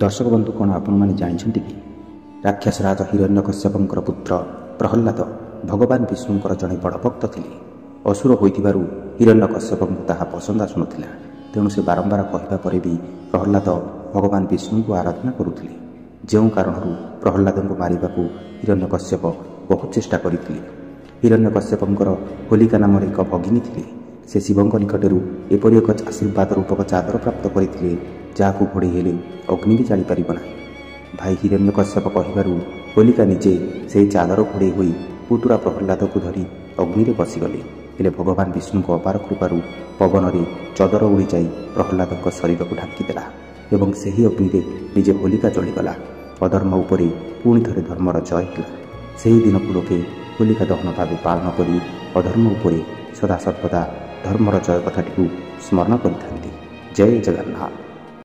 दर्शक बंधु कौन आपण मैंने जानते कि राक्षसराज हिरण्यकश्यपंकर पुत्र प्रहल्लाद भगवान विष्णुंकर जड़े बड़ भक्त थे। असुर होइथिबारु हिरण्यकश्यपंकु ताहा पसंद आसुनथिला। तेणु से बारंबार कहवा पर भी प्रहल्लाद भगवान विष्णु को आराधना करुथिले। जेउ कारणरू प्रहल्लाद को मारिबाकू हिरण्यकश्यप बहुत चेष्टा करथिले। हिरण्यकश्यपंकर होलिका नाम एक भगिनी थिले। से शिवंक निकटरू एपरि एक आशीर्वाद रूपक चादर प्राप्त करथिले, जाहाकू घोड़े हेले अग्नि भी जाली पारिब नाही। भाई हिरण्यकश्यप कहिबारु होलिका निजे से चादर घोड़े होई पुतुरा प्रहल्लाद को धरी अग्नि रे पशिगले। हेले भगवान विष्णु को अपार कृपारू पवन रे चादर उड़ी जाई प्रहल्लाद शरीर को ढांकीदेला एवं सही अग्नि रे निजे होलिका जलिगला। अधर्म उपरे पुणी थरे धर्मर जय होला। सही दिन को लोके होलिका दहन भाव पालन करी अधर्म उपरे सदा सर्वदा धर्मर जय कथाटी स्मरण करिथांती। जय जगन्नाथ।